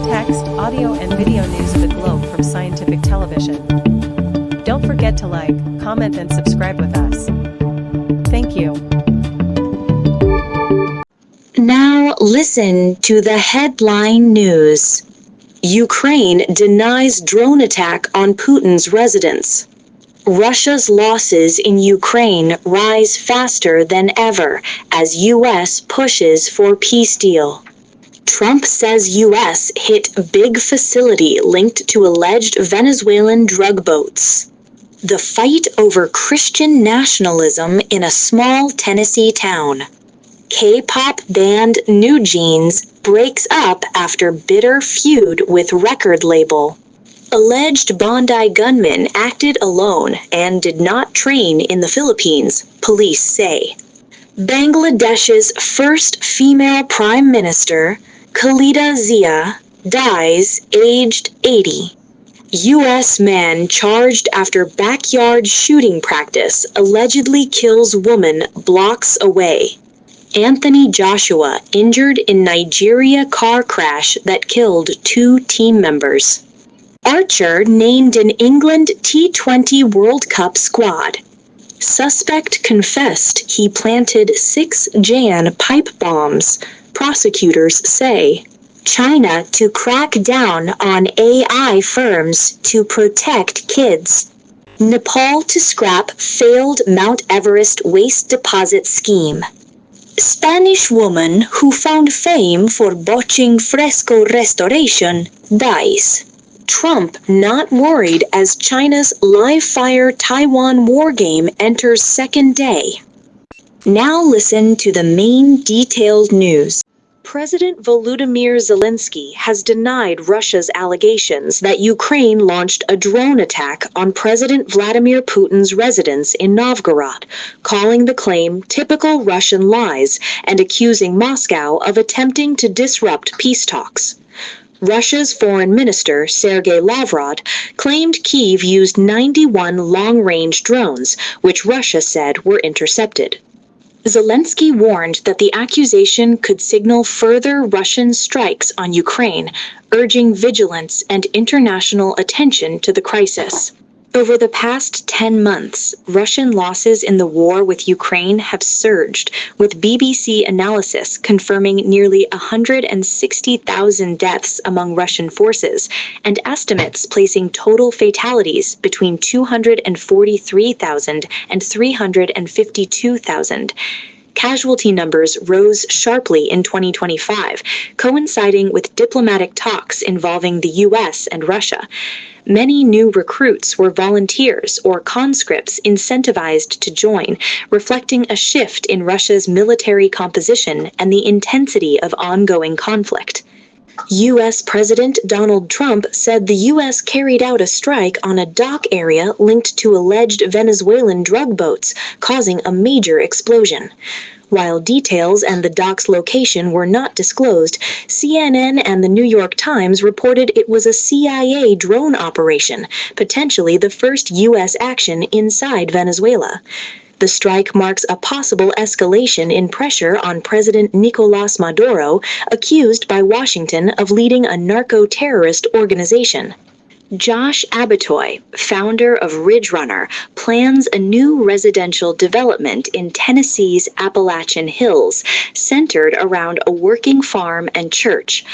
text, audio, and video news of the globe from Scientific Television. Don't forget to like, comment, and subscribe with us. Thank you. Now listen to the headline news. Ukraine denies drone attack on Putin's residence. Russia's losses in Ukraine rise faster than ever as U.S. pushes for peace deal. Trump says U.S. hit big facility linked to alleged Venezuelan drug boats. The fight over Christian nationalism in a small Tennessee town. K-pop band New Jeans breaks up after bitter feud with record label. Alleged Bondi gunman acted alone and did not train in the Philippines, police say. Bangladesh's first female prime minister, Khalida Zia, dies aged 80. U.S. man charged after backyard shooting practice allegedly kills woman blocks away. Anthony Joshua injured in Nigeria car crash that killed 2 team members. Archer named in England T20 World Cup squad. Suspect confessed he planted 6 Jan pipe bombs, prosecutors say. China to crack down on AI firms to protect kids. Nepal to scrap failed Mount Everest waste deposit scheme. Spanish woman who found fame for botching fresco restoration dies. Trump not worried as China's live-fire Taiwan war game enters second day. Now listen to the main detailed news. President Volodymyr Zelensky has denied Russia's allegations that Ukraine launched a drone attack on President Vladimir Putin's residence in Novgorod, calling the claim typical Russian lies and accusing Moscow of attempting to disrupt peace talks. Russia's Foreign Minister, Sergei Lavrov, claimed Kyiv used 91 long-range drones, which Russia said were intercepted. Zelensky warned that the accusation could signal further Russian strikes on Ukraine, urging vigilance and international attention to the crisis. Over the past 10 months, Russian losses in the war with Ukraine have surged, with BBC analysis confirming nearly 160,000 deaths among Russian forces, and estimates placing total fatalities between 243,000 and 352,000. Casualty numbers rose sharply in 2025, coinciding with diplomatic talks involving the U.S. and Russia. Many new recruits were volunteers or conscripts incentivized to join, reflecting a shift in Russia's military composition and the intensity of ongoing conflict. U.S. President Donald Trump said the U.S. carried out a strike on a dock area linked to alleged Venezuelan drug boats, causing a major explosion. While details and the dock's location were not disclosed, CNN and the New York Times reported it was a CIA drone operation, potentially the first U.S. action inside Venezuela. The strike marks a possible escalation in pressure on President Nicolás Maduro, accused by Washington of leading a narco-terrorist organization. Josh Abitoy, founder of Ridge Runner, plans a new residential development in Tennessee's Appalachian Hills, centered around a working farm and church.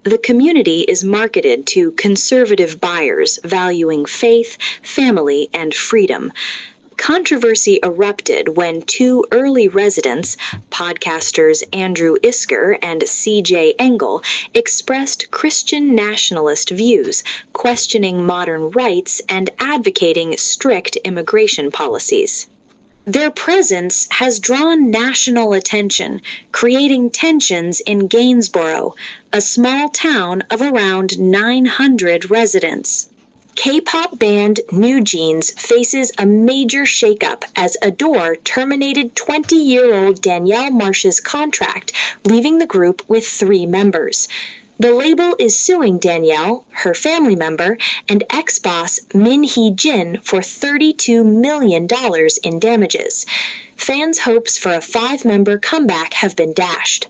The community is marketed to conservative buyers valuing faith, family, and freedom. Controversy erupted when 2 early residents, podcasters Andrew Isker and C.J. Engel, expressed Christian nationalist views, questioning modern rights and advocating strict immigration policies. Their presence has drawn national attention, creating tensions in Gainsboro, a small town of around 900 residents. K-pop band New Jeans faces a major shakeup as Adore terminated 20-year-old Danielle Marsh's contract, leaving the group with 3 members. The label is suing Danielle, her family member, and ex-boss Min Hee-jin for $32 million in damages. Fans' hopes for a 5-member comeback have been dashed.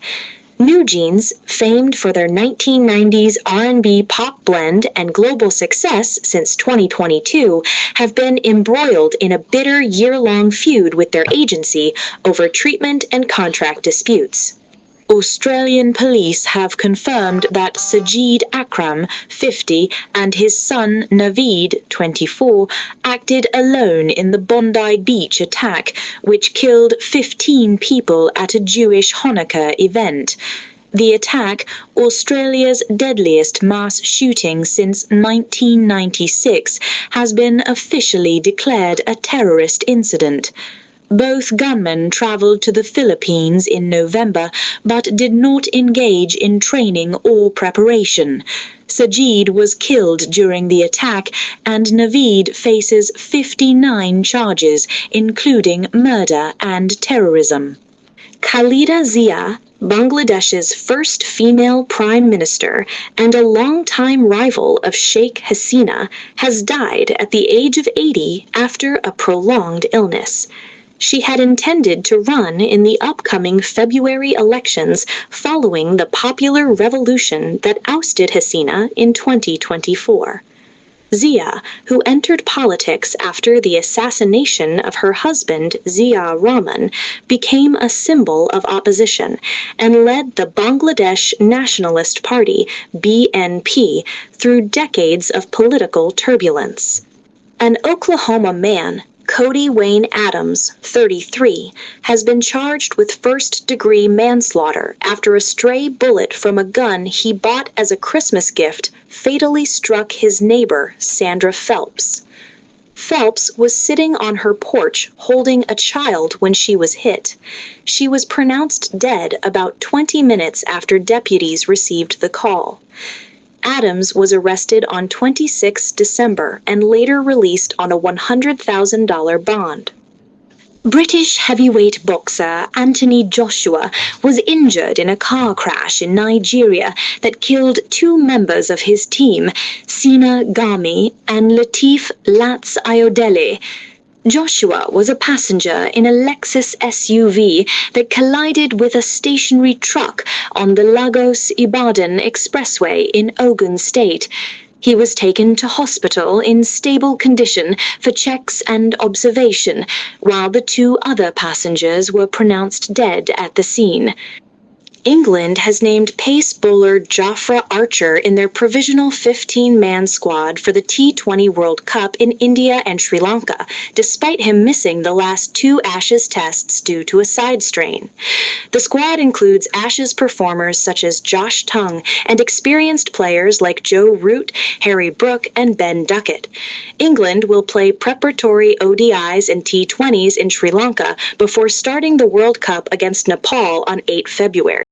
New Jeans, famed for their 1990s R&B pop blend and global success since 2022, have been embroiled in a bitter year-long feud with their agency over treatment and contract disputes. Australian police have confirmed that Sajid Akram, 50, and his son Naveed, 24, acted alone in the Bondi Beach attack, which killed 15 people at a Jewish Hanukkah event. The attack, Australia's deadliest mass shooting since 1996, has been officially declared a terrorist incident. Both gunmen traveled to the Philippines in November, but did not engage in training or preparation. Sajid was killed during the attack, and Naveed faces 59 charges, including murder and terrorism. Khalida Zia, Bangladesh's first female prime minister and a longtime rival of Sheikh Hasina, has died at the age of 80 after a prolonged illness. She had intended to run in the upcoming February elections following the popular revolution that ousted Hasina in 2024. Zia, who entered politics after the assassination of her husband Zia Rahman, became a symbol of opposition and led the Bangladesh Nationalist Party, BNP, through decades of political turbulence. An Oklahoma man, Cody Wayne Adams, 33, has been charged with first-degree manslaughter after a stray bullet from a gun he bought as a Christmas gift fatally struck his neighbor, Sandra Phelps. Phelps was sitting on her porch holding a child when she was hit. She was pronounced dead about 20 minutes after deputies received the call. Adams was arrested on 26 December and later released on a $100,000 bond. British heavyweight boxer Anthony Joshua was injured in a car crash in Nigeria that killed two members of his team, Sina Gami and Latif Lats Ayodele. Joshua was a passenger in a Lexus SUV that collided with a stationary truck on the Lagos-Ibadan Expressway in Ogun State. He was taken to hospital in stable condition for checks and observation, while the two other passengers were pronounced dead at the scene. England has named pace bowler Jofra Archer in their provisional 15-man squad for the T20 World Cup in India and Sri Lanka, despite him missing the last two Ashes tests due to a side strain. The squad includes Ashes performers such as Josh Tongue and experienced players like Joe Root, Harry Brook, and Ben Duckett. England will play preparatory ODIs and T20s in Sri Lanka before starting the World Cup against Nepal on 8 February.